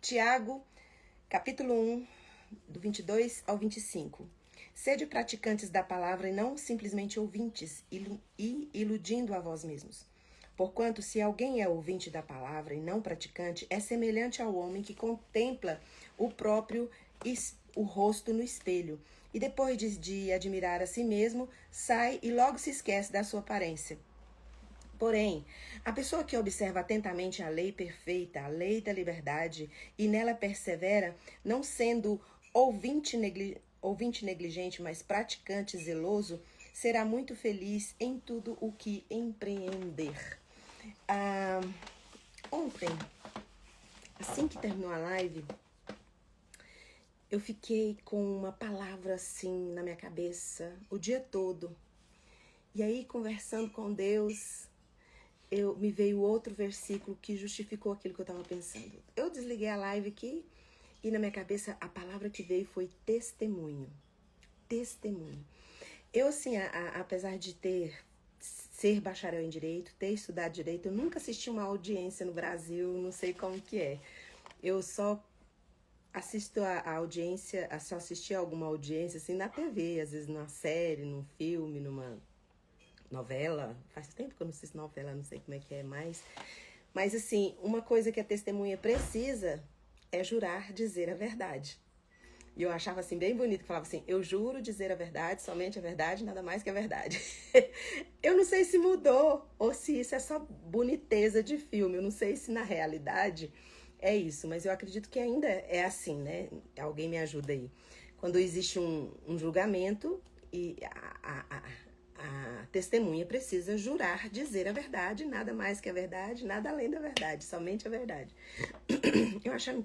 Tiago, capítulo 1, do 22 ao 25. Sede praticantes da palavra e não simplesmente ouvintes, e iludindo a vós mesmos. Porquanto, se alguém é ouvinte da palavra e não praticante, é semelhante ao homem que contempla o rosto no espelho, e depois de admirar a si mesmo, sai e logo se esquece da sua aparência. Porém, a pessoa que observa atentamente a lei perfeita, a lei da liberdade, e nela persevera, não sendo ouvinte negligente, mas praticante zeloso, será muito feliz em tudo o que empreender. Ontem, assim que terminou a live, eu fiquei com uma palavra assim na minha cabeça o dia todo. E aí, conversando com Deus, me veio outro versículo que justificou aquilo que eu estava pensando. Eu desliguei a live aqui e na minha cabeça a palavra que veio foi testemunho. Testemunho. Eu, assim, apesar de ser bacharel em Direito, ter estudado Direito, eu nunca assisti uma audiência no Brasil, não sei como que é. Eu só assisto a audiência, só assisti a alguma audiência, assim, na TV, às vezes numa série, num filme, numa novela. Faz tempo que eu não assisto novela, não sei como é que é mais. Mas, assim, uma coisa que a testemunha precisa é jurar dizer a verdade. E eu achava, assim, bem bonito, que falava assim, eu juro dizer a verdade, somente a verdade, nada mais que a verdade. Eu não sei se mudou ou se isso é só boniteza de filme. Eu não sei se na realidade é isso, mas eu acredito que ainda é assim, né? Alguém me ajuda aí. Quando existe um julgamento e a testemunha precisa jurar dizer a verdade, nada mais que a verdade, nada além da verdade, somente a verdade. Eu achava,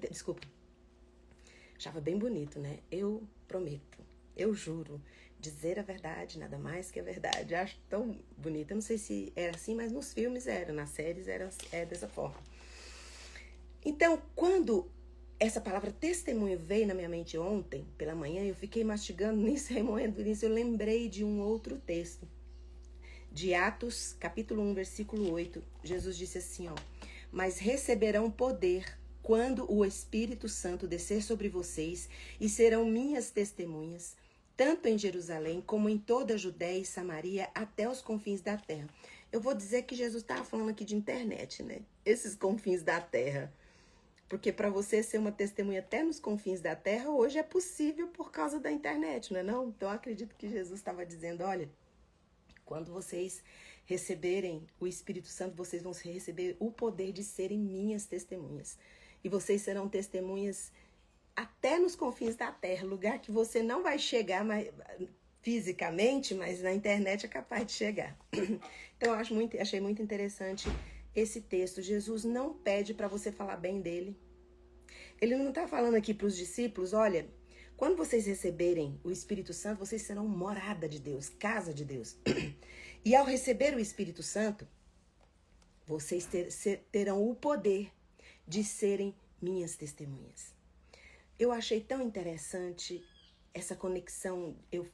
achava bem bonito, né? Eu prometo, eu juro dizer a verdade, nada mais que a verdade. Eu acho tão bonito. Eu não sei se era assim, mas nos filmes era, nas séries é dessa forma. Então, quando essa palavra testemunho veio na minha mente ontem, pela manhã, eu fiquei mastigando nisso, remoendo nisso, eu lembrei de um outro texto. De Atos, capítulo 1, versículo 8, Jesus disse assim, ó, mas receberão poder quando o Espírito Santo descer sobre vocês e serão minhas testemunhas, tanto em Jerusalém como em toda a Judéia e Samaria até os confins da terra. Eu vou dizer que Jesus estava falando aqui de internet, né? Esses confins da terra. Porque para você ser uma testemunha até nos confins da terra, hoje é possível por causa da internet, não é não? Então eu acredito que Jesus estava dizendo, olha, quando vocês receberem o Espírito Santo, vocês vão receber o poder de serem minhas testemunhas. E vocês serão testemunhas até nos confins da terra, lugar que você não vai chegar fisicamente, mas na internet é capaz de chegar. Então eu achei muito interessante esse texto. Jesus não pede para você falar bem dele. Ele não está falando aqui para os discípulos, olha, quando vocês receberem o Espírito Santo, vocês serão morada de Deus, casa de Deus. E ao receber o Espírito Santo, vocês terão o poder de serem minhas testemunhas. Eu achei tão interessante essa conexão, eu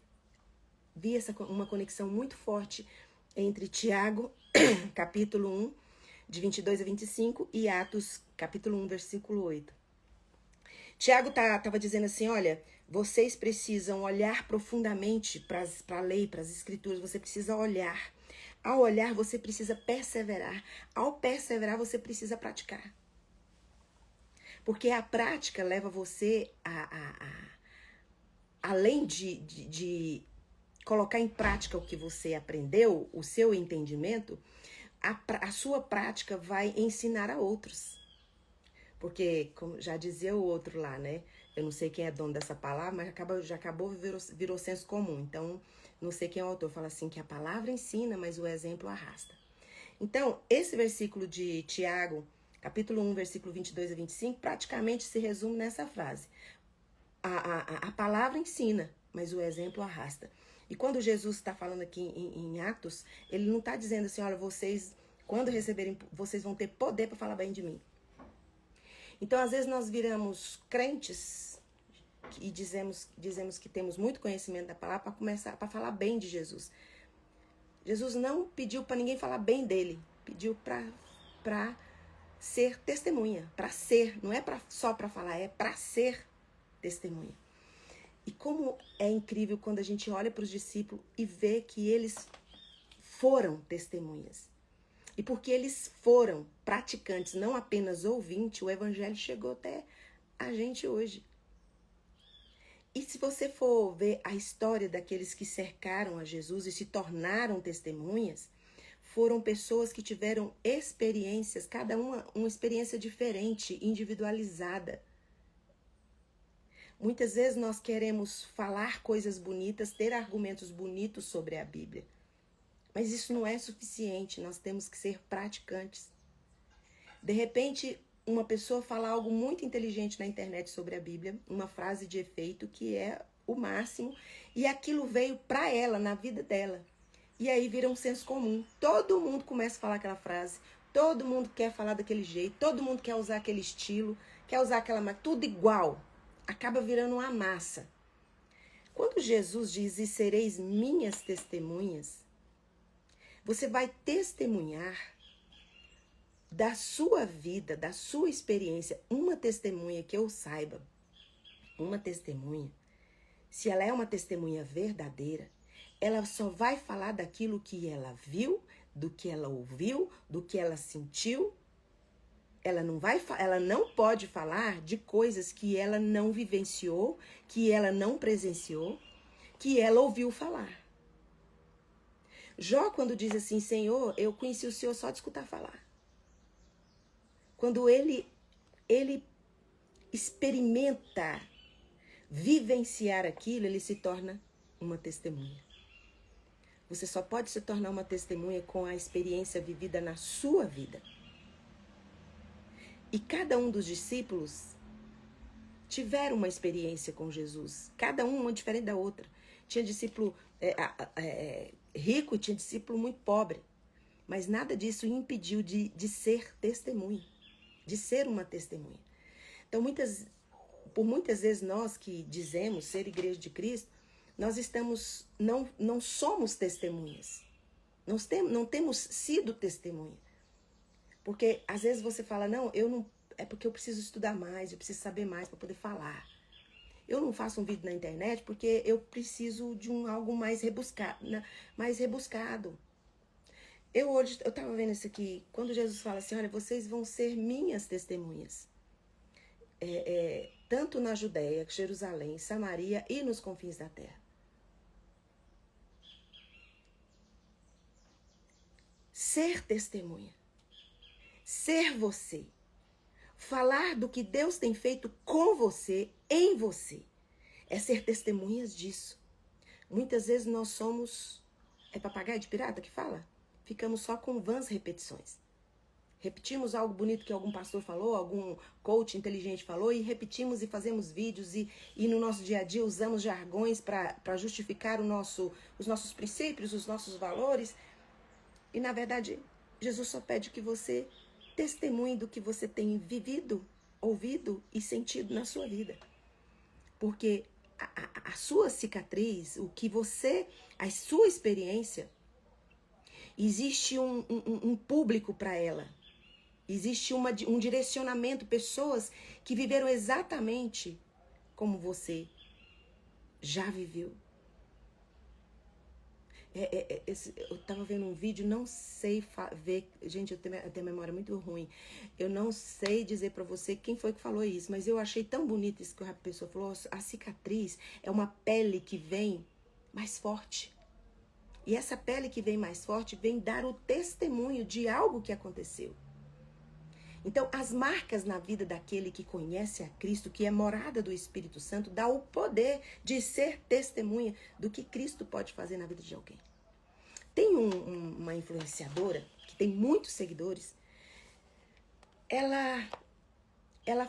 vi uma conexão muito forte entre Tiago, capítulo 1, de 22 a 25, e Atos, capítulo 1, versículo 8. Tiago estava dizendo assim, olha, vocês precisam olhar profundamente para a lei, para as escrituras, você precisa olhar. Ao olhar, você precisa perseverar. Ao perseverar, você precisa praticar. Porque a prática leva você além de colocar em prática o que você aprendeu, o seu entendimento, a sua prática vai ensinar a outros. Porque, como já dizia o outro lá, né? Eu não sei quem é dono dessa palavra, mas já acabou, virou senso comum. Então, não sei quem é o autor. Fala assim, que a palavra ensina, mas o exemplo arrasta. Então, esse versículo de Tiago, capítulo 1, versículo 22 a 25, praticamente se resume nessa frase. A palavra ensina, mas o exemplo arrasta. E quando Jesus está falando aqui em Atos, ele não está dizendo assim, olha, vocês, quando receberem, vocês vão ter poder para falar bem de mim. Então, às vezes, nós viramos crentes e dizemos que temos muito conhecimento da palavra para falar bem de Jesus. Jesus não pediu para ninguém falar bem dele, pediu para ser testemunha, para ser, não é só para falar, é para ser testemunha. E como é incrível quando a gente olha para os discípulos e vê que eles foram testemunhas. E porque eles foram praticantes, não apenas ouvintes, o evangelho chegou até a gente hoje. E se você for ver a história daqueles que cercaram a Jesus e se tornaram testemunhas, foram pessoas que tiveram experiências, cada uma experiência diferente, individualizada. Muitas vezes nós queremos falar coisas bonitas, ter argumentos bonitos sobre a Bíblia. Mas isso não é suficiente, nós temos que ser praticantes. De repente, uma pessoa fala algo muito inteligente na internet sobre a Bíblia, uma frase de efeito que é o máximo, e aquilo veio para ela, na vida dela. E aí vira um senso comum. Todo mundo começa a falar aquela frase, todo mundo quer falar daquele jeito, todo mundo quer usar aquele estilo, quer usar aquela... tudo igual. Acaba virando uma massa. Quando Jesus diz, e sereis minhas testemunhas, você vai testemunhar da sua vida, da sua experiência. Uma testemunha que eu saiba, uma testemunha, se ela é uma testemunha verdadeira, ela só vai falar daquilo que ela viu, do que ela ouviu, do que ela sentiu. Ela não pode falar de coisas que ela não vivenciou, que ela não presenciou, que ela ouviu falar. Jó, quando diz assim, Senhor, eu conheci o Senhor só de escutar falar. Quando ele experimenta vivenciar aquilo, ele se torna uma testemunha. Você só pode se tornar uma testemunha com a experiência vivida na sua vida. E cada um dos discípulos tiveram uma experiência com Jesus. Cada uma diferente da outra. Tinha discípulo rico e tinha discípulo muito pobre. Mas nada disso impediu de ser testemunha. De ser uma testemunha. Então, por muitas vezes nós que dizemos ser igreja de Cristo, nós não somos testemunhas. Não temos sido testemunha. Porque às vezes você fala, é porque eu preciso estudar mais, eu preciso saber mais para poder falar. Eu não faço um vídeo na internet porque eu preciso de algo mais rebuscado. Eu estava vendo isso aqui, quando Jesus fala assim, olha, vocês vão ser minhas testemunhas. Tanto na Judéia, Jerusalém, Samaria e nos confins da terra. Ser testemunha. Ser você. Falar do que Deus tem feito com você, em você. É ser testemunhas disso. Muitas vezes nós somos... É papagaio de pirata que fala? Ficamos só com vãs repetições. Repetimos algo bonito que algum pastor falou, algum coach inteligente falou, e repetimos e fazemos vídeos, e no nosso dia a dia usamos jargões para justificar os nossos princípios, os nossos valores. E na verdade, Jesus só pede que você testemunhe do que você tem vivido, ouvido e sentido na sua vida. Porque a sua cicatriz, a sua experiência, existe um público para ela. Existe um direcionamento, pessoas que viveram exatamente como você já viveu. Eu estava vendo um vídeo, não sei ver... Gente, eu tenho memória muito ruim. Eu não sei dizer para você quem foi que falou isso, mas eu achei tão bonito isso que a pessoa falou. A cicatriz é uma pele que vem mais forte. E essa pele que vem mais forte vem dar o testemunho de algo que aconteceu. Então, as marcas na vida daquele que conhece a Cristo, que é morada do Espírito Santo, dá o poder de ser testemunha do que Cristo pode fazer na vida de alguém. Tem uma influenciadora, que tem muitos seguidores, ela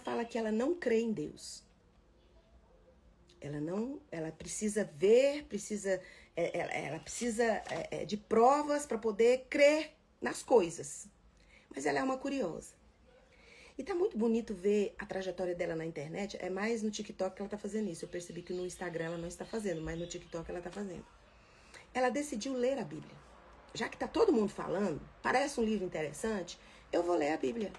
fala que ela não crê em Deus. Ela precisa ver, ela precisa de provas para poder crer nas coisas. Mas ela é uma curiosa. E tá muito bonito ver a trajetória dela na internet. É mais no TikTok que ela tá fazendo isso. Eu percebi que no Instagram ela não está fazendo, mas no TikTok ela tá fazendo. Ela decidiu ler a Bíblia. Já que tá todo mundo falando, parece um livro interessante, eu vou ler a Bíblia.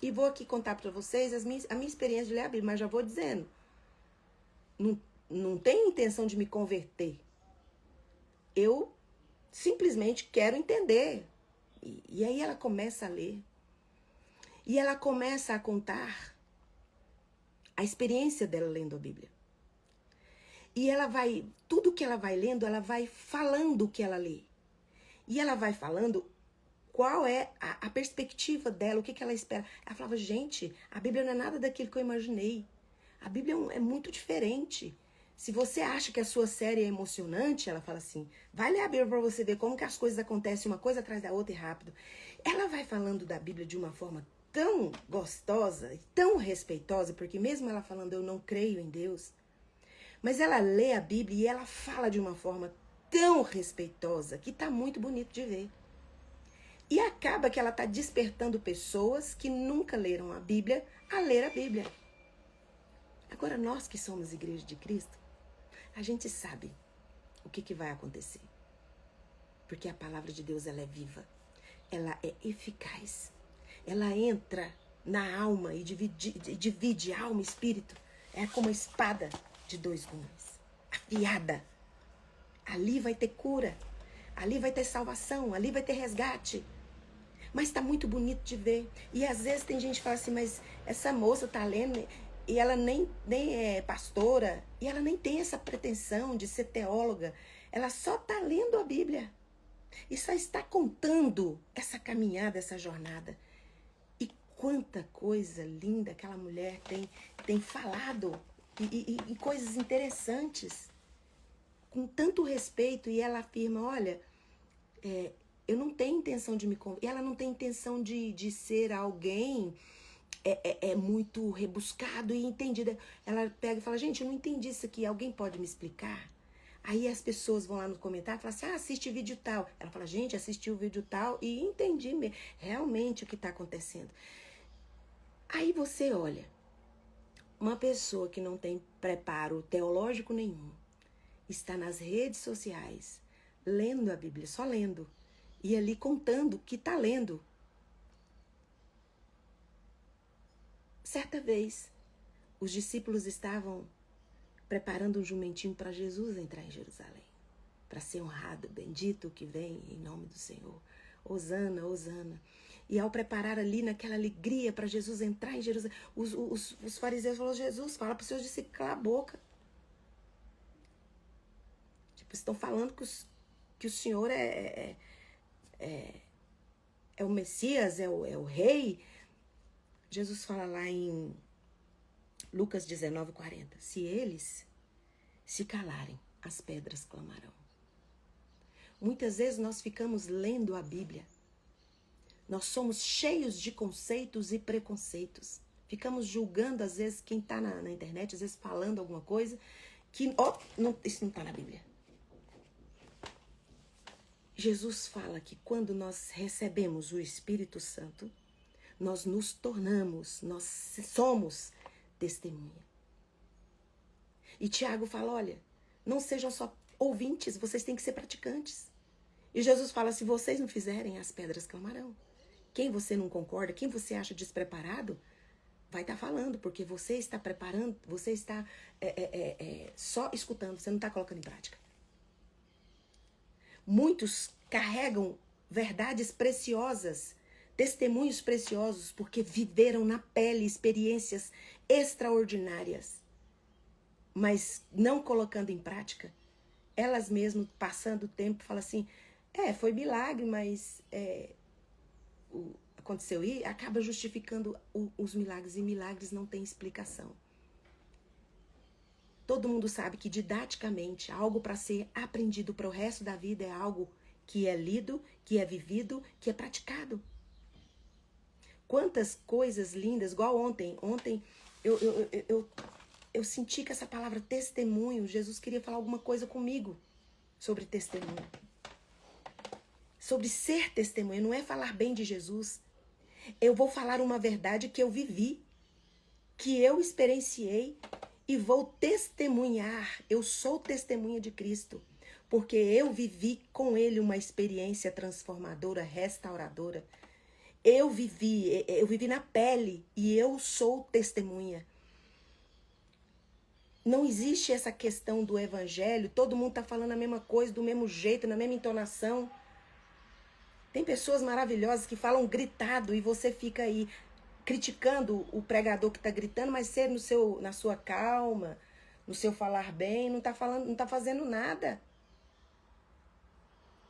E vou aqui contar para vocês a minha experiência de ler a Bíblia, mas já vou dizendo. Não tenho intenção de me converter. Eu simplesmente quero entender. E aí ela começa a ler. E ela começa a contar a experiência dela lendo a Bíblia. E ela vai, tudo que ela vai lendo, ela vai falando o que ela lê. E ela vai falando qual é a perspectiva dela, o que ela espera. Ela falava, gente, a Bíblia não é nada daquilo que eu imaginei. A Bíblia é muito diferente. Se você acha que a sua série é emocionante, ela fala assim, vai ler a Bíblia para você ver como que as coisas acontecem uma coisa atrás da outra e rápido. Ela vai falando da Bíblia de uma forma tão gostosa e tão respeitosa, porque mesmo ela falando eu não creio em Deus, mas ela lê a Bíblia e ela fala de uma forma tão respeitosa que tá muito bonito de ver. E acaba que ela tá despertando pessoas que nunca leram a Bíblia a ler a Bíblia. Agora, nós que somos Igreja de Cristo, a gente sabe o que vai acontecer. Porque a palavra de Deus, ela é viva. Ela é eficaz. Ela entra na alma e divide alma e espírito. É como uma espada de 2 gumes. Afiada. Ali vai ter cura. Ali vai ter salvação. Ali vai ter resgate. Mas tá muito bonito de ver. E às vezes tem gente que fala assim, mas essa moça tá lendo e ela nem é pastora. E ela nem tem essa pretensão de ser teóloga. Ela só tá lendo a Bíblia. E só está contando essa caminhada, essa jornada. E quanta coisa linda aquela mulher tem falado. E coisas interessantes. Com tanto respeito. E ela afirma, olha, eu não tenho intenção de me converter. Ela não tem intenção de ser alguém muito rebuscado e entendida. Ela pega e fala, gente, eu não entendi isso aqui. Alguém pode me explicar? Aí as pessoas vão lá no comentário e falam assim, assiste vídeo tal. Ela fala, gente, assisti o vídeo tal e entendi realmente o que está acontecendo. Aí você olha, uma pessoa que não tem preparo teológico nenhum, está nas redes sociais, lendo a Bíblia, só lendo, e ali contando o que está lendo. Certa vez, os discípulos estavam preparando um jumentinho para Jesus entrar em Jerusalém, para ser honrado, bendito o que vem em nome do Senhor. Hosana, Hosana. E ao preparar ali, naquela alegria para Jesus entrar em Jerusalém, os fariseus falaram, Jesus, fala para os seus discípulos calar a boca. Tipo, estão falando que o Senhor é o Messias, é o rei. Jesus fala lá em Lucas 19:40. Se eles se calarem, as pedras clamarão. Muitas vezes nós ficamos lendo a Bíblia. Nós somos cheios de conceitos e preconceitos. Ficamos julgando, às vezes, quem está na internet, às vezes falando alguma coisa, que, isso não está na Bíblia. Jesus fala que quando nós recebemos o Espírito Santo, nós nos tornamos, nós somos testemunha. E Tiago fala, olha, não sejam só ouvintes, vocês têm que ser praticantes. E Jesus fala, se vocês não fizerem, as pedras clamarão. Quem você não concorda, quem você acha despreparado, vai estar falando, porque você está preparando, você está só escutando, você não está colocando em prática. Muitos carregam verdades preciosas, testemunhos preciosos, porque viveram na pele experiências extraordinárias, mas não colocando em prática. Elas mesmas, passando o tempo, falam assim, foi milagre, mas aconteceu e acaba justificando os milagres, e milagres não têm explicação. Todo mundo sabe que didaticamente, algo para ser aprendido para o resto da vida é algo que é lido, que é vivido, que é praticado. Quantas coisas lindas, igual ontem. Ontem eu senti que essa palavra testemunho, Jesus queria falar alguma coisa comigo sobre testemunho. Sobre ser testemunha, não é falar bem de Jesus. Eu vou falar uma verdade que eu vivi, que eu experienciei e vou testemunhar. Eu sou testemunha de Cristo, porque eu vivi com Ele uma experiência transformadora, restauradora. Eu vivi na pele e eu sou testemunha. Não existe essa questão do evangelho, todo mundo tá falando a mesma coisa, do mesmo jeito, na mesma entonação. Tem pessoas maravilhosas que falam gritado e você fica aí criticando o pregador que tá gritando, mas você na sua calma, no seu falar bem, não tá fazendo nada.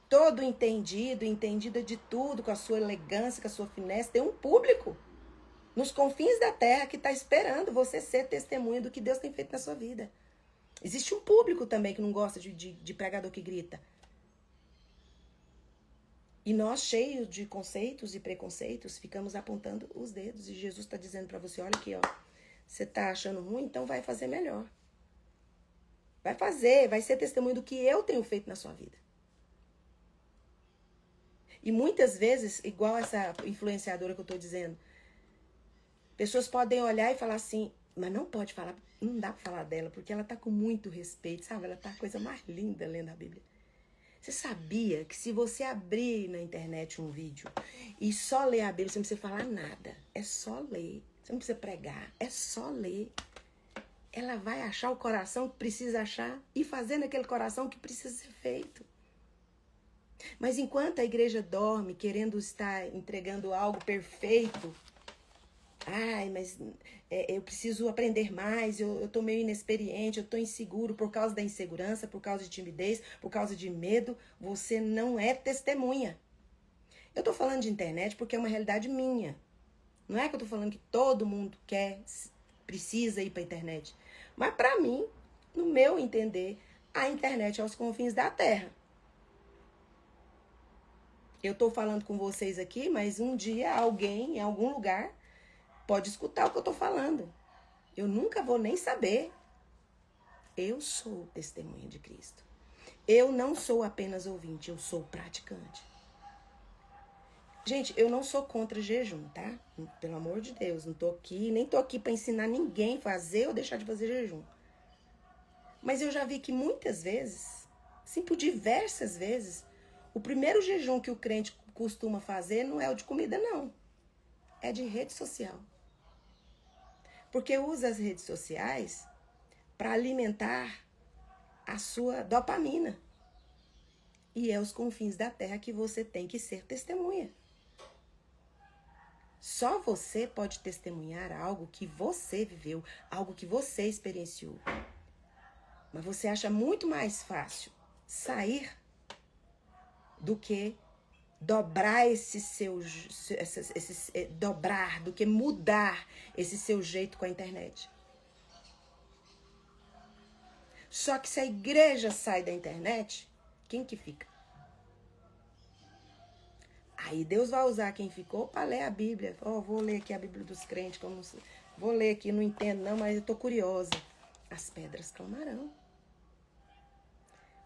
Todo entendida de tudo, com a sua elegância, com a sua finesse, tem um público nos confins da terra que está esperando você ser testemunha do que Deus tem feito na sua vida. Existe um público também que não gosta de pregador que grita. E nós, cheios de conceitos e preconceitos, ficamos apontando os dedos. E Jesus está dizendo para você, olha aqui, ó, você está achando ruim, então vai fazer melhor. Vai ser testemunho do que eu tenho feito na sua vida. E muitas vezes, igual essa influenciadora que eu estou dizendo, pessoas podem olhar e falar assim, mas não pode falar, não dá para falar dela, porque ela tá com muito respeito, sabe? Ela tá a coisa mais linda lendo a Bíblia. Você sabia que se você abrir na internet um vídeo e só ler a Bíblia, você não precisa falar nada, é só ler. Você não precisa pregar, é só ler. Ela vai achar o coração que precisa achar e fazer naquele coração que precisa ser feito. Mas enquanto a igreja dorme, querendo estar entregando algo perfeito, ai, mas eu preciso aprender mais, eu tô meio inexperiente, eu tô inseguro por causa da insegurança, por causa de timidez, por causa de medo, você não é testemunha. Eu tô falando de internet porque é uma realidade minha. Não é que eu tô falando que todo mundo precisa ir pra internet. Mas pra mim, no meu entender, a internet é aos confins da terra. Eu tô falando com vocês aqui, mas um dia alguém, em algum lugar, pode escutar o que eu tô falando. Eu nunca vou nem saber. Eu sou testemunha de Cristo. Eu não sou apenas ouvinte, eu sou praticante. Gente, eu não sou contra jejum, tá? Pelo amor de Deus, não tô aqui, nem tô aqui para ensinar ninguém a fazer ou deixar de fazer jejum. Mas eu já vi que muitas vezes, sim, por diversas vezes, o primeiro jejum que o crente costuma fazer não é o de comida, não. É de rede social. Porque usa as redes sociais para alimentar a sua dopamina. E é aos confins da terra que você tem que ser testemunha. Só você pode testemunhar algo que você viveu, algo que você experienciou. Mas você acha muito mais fácil sair do que dobrar dobrar, do que mudar esse seu jeito com a internet. Só que se a igreja sai da internet, quem que fica? Aí Deus vai usar quem ficou para ler a Bíblia. Vou ler aqui a Bíblia dos crentes, vou ler aqui, não entendo não, mas eu tô curiosa. As pedras clamarão.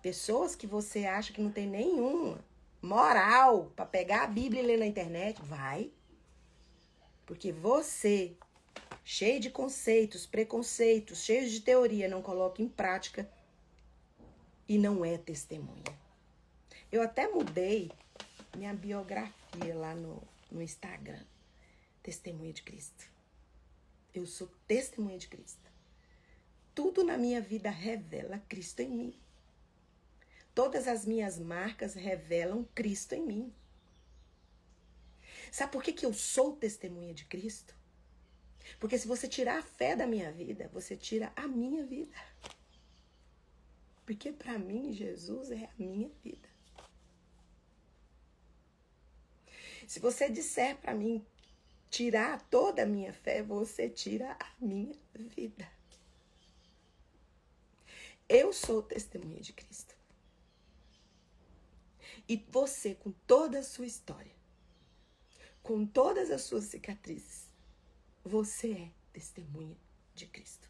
Pessoas que você acha que não tem nenhuma moral para pegar a Bíblia e ler na internet, vai. Porque você, cheio de conceitos, preconceitos, cheio de teoria, não coloca em prática e não é testemunha. Eu até mudei minha biografia lá no Instagram. Testemunha de Cristo. Eu sou testemunha de Cristo. Tudo na minha vida revela Cristo em mim. Todas as minhas marcas revelam Cristo em mim. Sabe por que eu sou testemunha de Cristo? Porque se você tirar a fé da minha vida, você tira a minha vida. Porque para mim, Jesus é a minha vida. Se você disser para mim tirar toda a minha fé, você tira a minha vida. Eu sou testemunha de Cristo. E você, com toda a sua história, com todas as suas cicatrizes, você é testemunha de Cristo.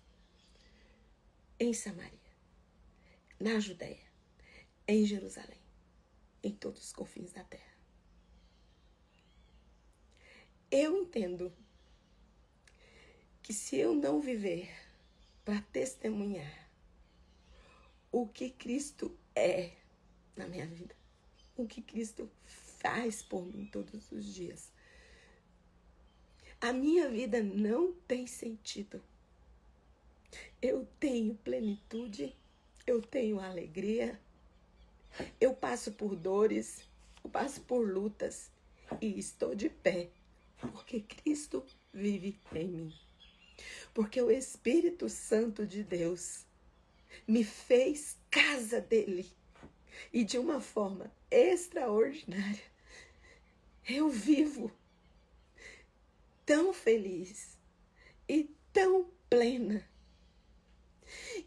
Em Samaria, na Judéia, em Jerusalém, em todos os confins da terra. Eu entendo que se eu não viver para testemunhar o que Cristo é na minha vida, o que Cristo faz por mim todos os dias, A minha vida não tem sentido. Eu tenho plenitude, eu tenho alegria, eu passo por dores, eu passo por lutas e estou de pé, porque Cristo vive em mim. Porque o Espírito Santo de Deus me fez casa dele. E de uma forma extraordinária, eu vivo tão feliz e tão plena,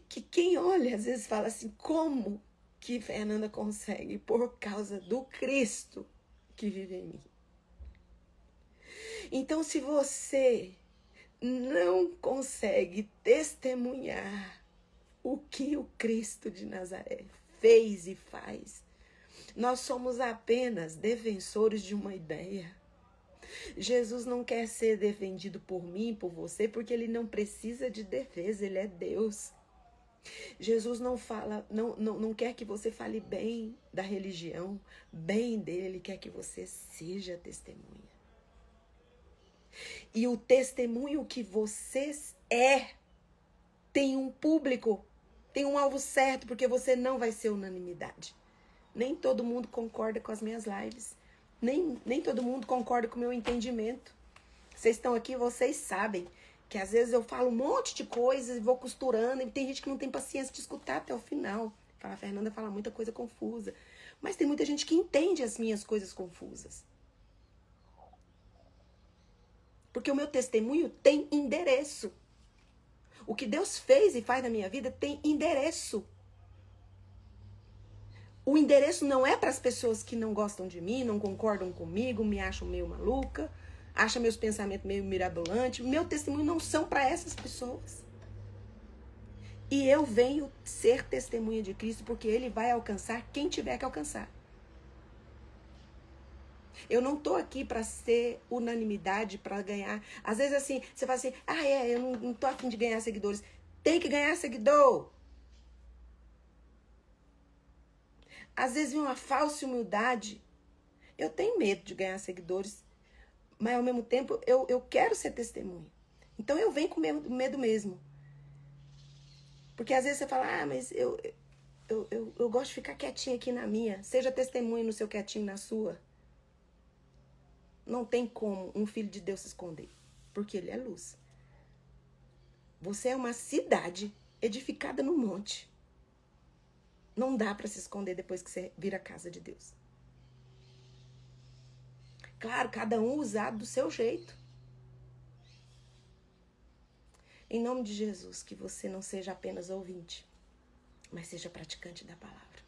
que quem olha às vezes fala assim, como que Fernanda consegue? Por causa do Cristo que vive em mim. Então, se você não consegue testemunhar o que o Cristo de Nazaré fez e faz, nós somos apenas defensores de uma ideia. Jesus não quer ser defendido por mim, por você, porque ele não precisa de defesa, ele é Deus. Jesus não quer que você fale bem da religião, bem dele, ele quer que você seja testemunha. E o testemunho que você tem um público, tem um alvo certo, porque você não vai ser unanimidade. Nem todo mundo concorda com as minhas lives. Nem todo mundo concorda com o meu entendimento. Vocês estão aqui, vocês sabem que às vezes eu falo um monte de coisas e vou costurando, e tem gente que não tem paciência de escutar até o final. A Fernanda fala muita coisa confusa. Mas tem muita gente que entende as minhas coisas confusas. Porque o meu testemunho tem endereço. O que Deus fez e faz na minha vida tem endereço. O endereço não é para as pessoas que não gostam de mim, não concordam comigo, me acham meio maluca, acham meus pensamentos meio mirabolantes. Meu testemunho não são para essas pessoas. E eu venho ser testemunha de Cristo porque ele vai alcançar quem tiver que alcançar. Eu não tô aqui para ser unanimidade, para ganhar. Às vezes assim, você fala assim, eu não tô a fim de ganhar seguidores. Tem que ganhar seguidor. Às vezes vem uma falsa humildade. Eu tenho medo de ganhar seguidores, mas ao mesmo tempo eu quero ser testemunha. Então eu venho com medo mesmo. Porque às vezes você fala, mas eu gosto de ficar quietinha aqui na minha. Seja testemunha no seu quietinho na sua. Não tem como um filho de Deus se esconder, porque ele é luz. Você é uma cidade edificada no monte. Não dá para se esconder depois que você vira a casa de Deus. Claro, cada um usado do seu jeito. Em nome de Jesus, que você não seja apenas ouvinte, mas seja praticante da palavra.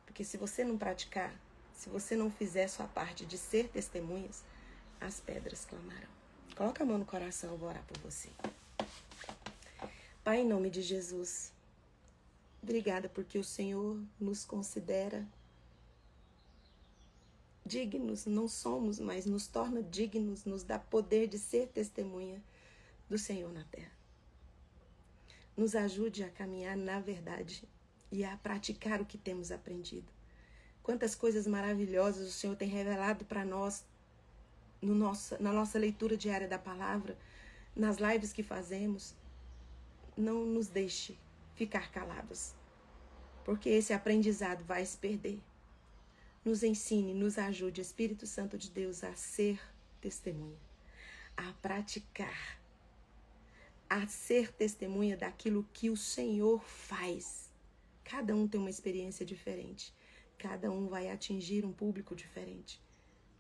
Porque se você não praticar, se você não fizer sua parte de ser testemunhas, as pedras clamarão. Coloca a mão no coração, eu vou orar por você. Pai, em nome de Jesus, obrigada porque o Senhor nos considera dignos. Não somos, mas nos torna dignos, nos dá poder de ser testemunha do Senhor na terra. Nos ajude a caminhar na verdade e a praticar o que temos aprendido. Quantas coisas maravilhosas o Senhor tem revelado para nós na nossa leitura diária da palavra, nas lives que fazemos. Não nos deixe ficar calados, porque esse aprendizado vai se perder. Nos ensine, nos ajude, Espírito Santo de Deus, a ser testemunha, a praticar, a ser testemunha daquilo que o Senhor faz. Cada um tem uma experiência diferente, cada um vai atingir um público diferente,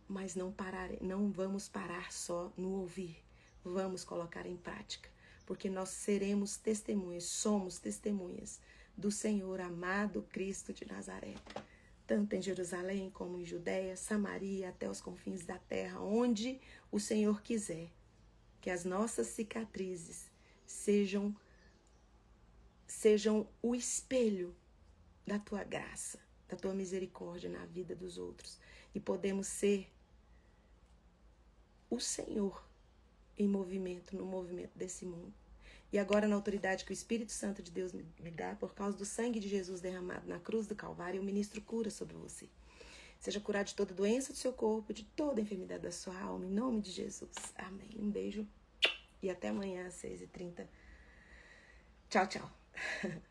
mas não vamos parar só no ouvir, vamos colocar em prática, porque nós seremos testemunhas, somos testemunhas do Senhor amado Cristo de Nazaré, tanto em Jerusalém como em Judeia, Samaria, até os confins da terra, onde o Senhor quiser, que as nossas cicatrizes sejam o espelho da tua graça, da tua misericórdia na vida dos outros, e podemos ser o Senhor em movimento, no movimento desse mundo. E agora, na autoridade que o Espírito Santo de Deus me dá, por causa do sangue de Jesus derramado na cruz do Calvário, eu ministro cura sobre você. seja curado de toda doença do seu corpo, de toda enfermidade da sua alma, em nome de Jesus. Amém. Um beijo e até amanhã às 6h30. Tchau, tchau.